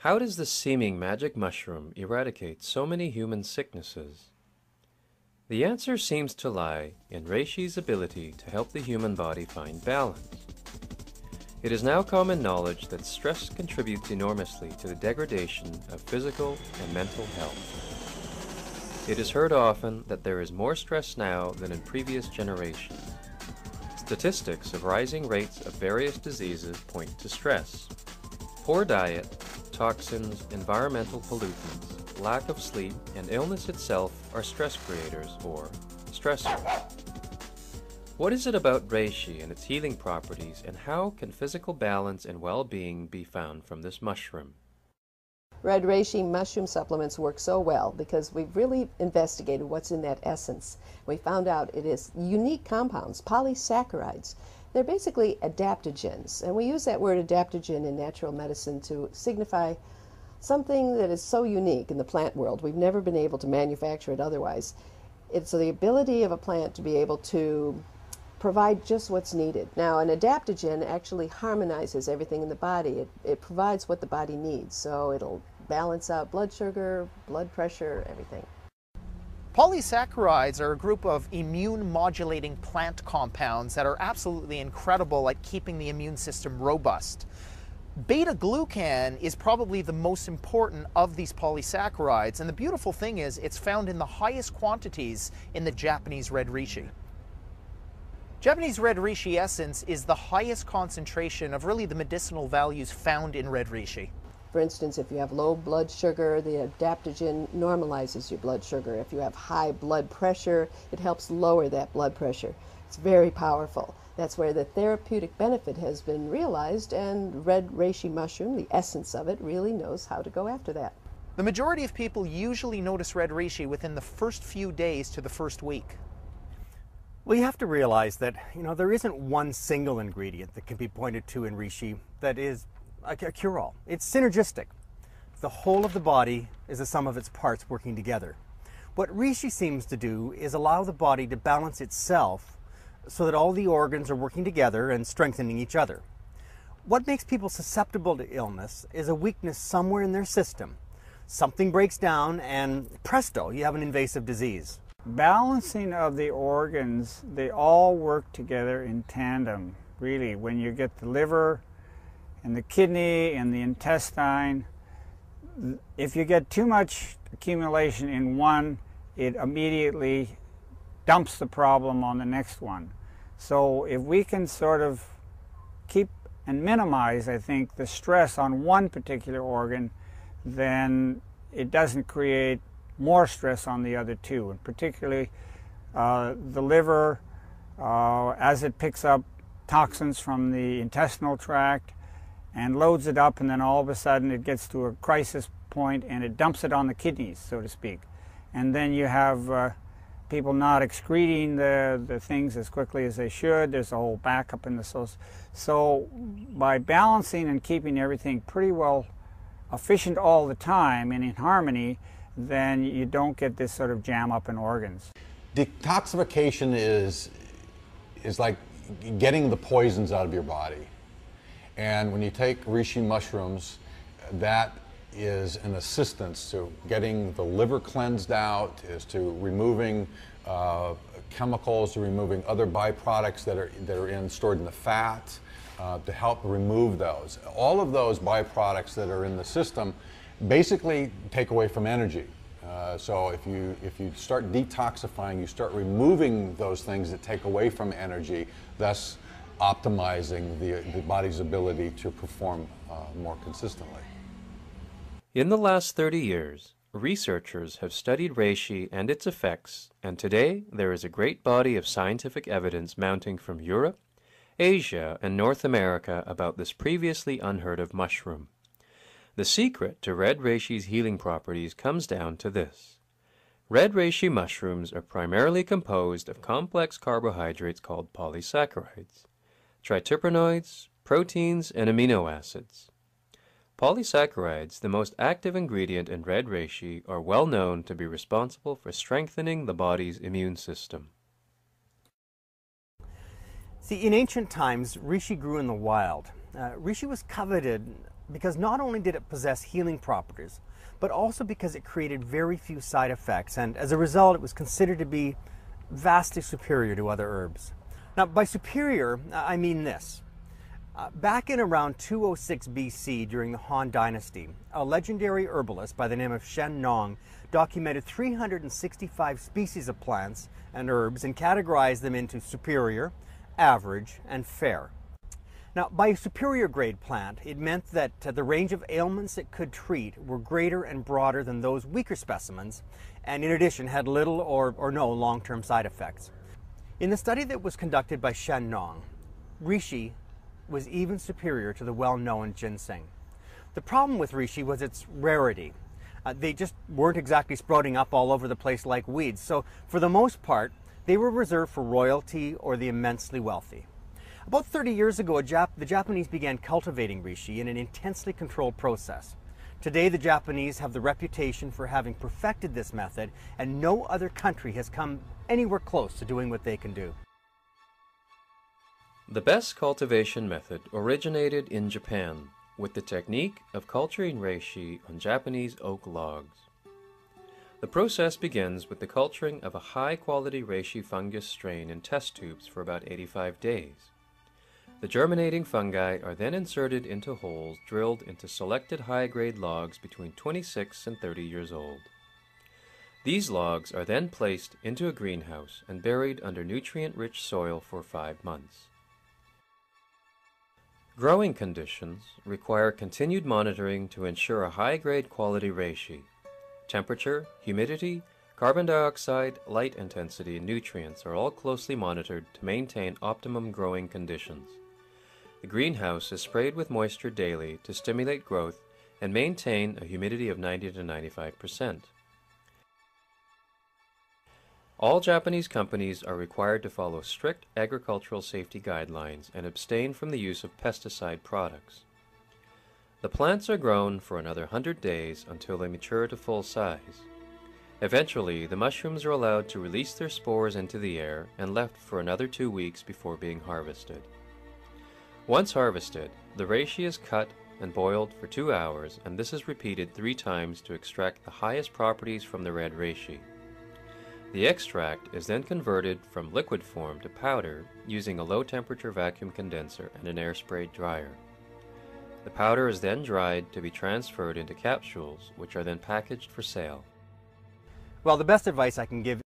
How does the seeming magic mushroom eradicate so many human sicknesses? The answer seems to lie in Reishi's ability to help the human body find balance. It is now common knowledge that stress contributes enormously to the degradation of physical and mental health. It is heard often that there is more stress now than in previous generations. Statistics of rising rates of various diseases point to stress. Poor diet, toxins, environmental pollutants, lack of sleep, and illness itself are stress creators or stressors. What is it about reishi and its healing properties, and how can physical balance and well-being be found from this mushroom? Red reishi mushroom supplements work so well because we've really investigated what's in that essence. We found out it is unique compounds, polysaccharides. They're basically adaptogens, and we use that word adaptogen in natural medicine to signify something that is so unique in the plant world. We've never been able to manufacture it otherwise. It's the ability of a plant to be able to provide just what's needed. Now, an adaptogen actually harmonizes everything in the body. It provides what the body needs, so it'll balance out blood sugar, blood pressure, everything. Polysaccharides are a group of immune-modulating plant compounds that are absolutely incredible at keeping the immune system robust. Beta-glucan is probably the most important of these polysaccharides, and the beautiful thing is it's found in the highest quantities in the Japanese red reishi. Japanese red reishi essence is the highest concentration of really the medicinal values found in red reishi. For instance, if you have low blood sugar, the adaptogen normalizes your blood sugar. If you have high blood pressure, it helps lower that blood pressure. It's very powerful. That's where the therapeutic benefit has been realized, and red reishi mushroom, the essence of it, really knows how to go after that. The majority of people usually notice red reishi within the first few days to the first week. Well, you have to realize that, there isn't one single ingredient that can be pointed to in reishi that is a cure-all. It's synergistic. The whole of the body is the sum of its parts working together. What reishi seems to do is allow the body to balance itself so that all the organs are working together and strengthening each other. What makes people susceptible to illness is a weakness somewhere in their system. Something breaks down and presto, you have an invasive disease. Balancing of the organs, they all work together in tandem, really. When you get the liver and the kidney and the intestine, if you get too much accumulation in one, it immediately dumps the problem on the next one. So if we can sort of keep and minimize, I think, the stress on one particular organ, then it doesn't create more stress on the other two, and particularly the liver, as it picks up toxins from the intestinal tract and loads it up, and then all of a sudden it gets to a crisis point and it dumps it on the kidneys, so to speak. And then you have people not excreting the things as quickly as they should. There's a whole backup in the cells. So by balancing and keeping everything pretty well efficient all the time and in harmony, then you don't get this sort of jam up in organs. Detoxification is like getting the poisons out of your body. And when you take reishi mushrooms, that is an assistance to getting the liver cleansed out, is to removing chemicals, to removing other byproducts that are stored in the fat, to help remove those. All of those byproducts that are in the system basically take away from energy. So if you start detoxifying, you start removing those things that take away from energy, thus optimizing the body's ability to perform more consistently. In the last 30 years, researchers have studied reishi and its effects, and today there is a great body of scientific evidence mounting from Europe, Asia, and North America about this previously unheard of mushroom. The secret to red reishi's healing properties comes down to this. Red reishi mushrooms are primarily composed of complex carbohydrates called polysaccharides, triterpenoids, proteins, and amino acids. Polysaccharides, the most active ingredient in red reishi, are well known to be responsible for strengthening the body's immune system. See, in ancient times, reishi grew in the wild. Reishi was coveted because not only did it possess healing properties, but also because it created very few side effects, and as a result it was considered to be vastly superior to other herbs. Now, by superior, I mean this. Back in around 206 BC, during the Han Dynasty, a legendary herbalist by the name of Shen Nong documented 365 species of plants and herbs and categorized them into superior, average, and fair. Now, by a superior grade plant, it meant that the range of ailments it could treat were greater and broader than those weaker specimens, and in addition had little or no long-term side effects. In the study that was conducted by Shen Nong, Reishi was even superior to the well-known ginseng. The problem with Reishi was its rarity. They just weren't exactly sprouting up all over the place like weeds, so for the most part, they were reserved for royalty or the immensely wealthy. About 30 years ago, the Japanese began cultivating Reishi in an intensely controlled process. Today, the Japanese have the reputation for having perfected this method, and no other country has come anywhere close to doing what they can do. The best cultivation method originated in Japan with the technique of culturing reishi on Japanese oak logs. The process begins with the culturing of a high-quality reishi fungus strain in test tubes for about 85 days. The germinating fungi are then inserted into holes drilled into selected high-grade logs between 26 and 30 years old. These logs are then placed into a greenhouse and buried under nutrient-rich soil for 5 months. Growing conditions require continued monitoring to ensure a high-grade quality reishi. Temperature, humidity, carbon dioxide, light intensity, and nutrients are all closely monitored to maintain optimum growing conditions. The greenhouse is sprayed with moisture daily to stimulate growth and maintain a humidity of 90 to 95%. All Japanese companies are required to follow strict agricultural safety guidelines and abstain from the use of pesticide products. The plants are grown for another 100 days until they mature to full size. Eventually, the mushrooms are allowed to release their spores into the air and left for another 2 weeks before being harvested. Once harvested, the reishi is cut and boiled for 2 hours, and this is repeated 3 times to extract the highest properties from the red reishi. The extract is then converted from liquid form to powder using a low-temperature vacuum condenser and an air-sprayed dryer. The powder is then dried to be transferred into capsules, which are then packaged for sale. Well, the best advice I can give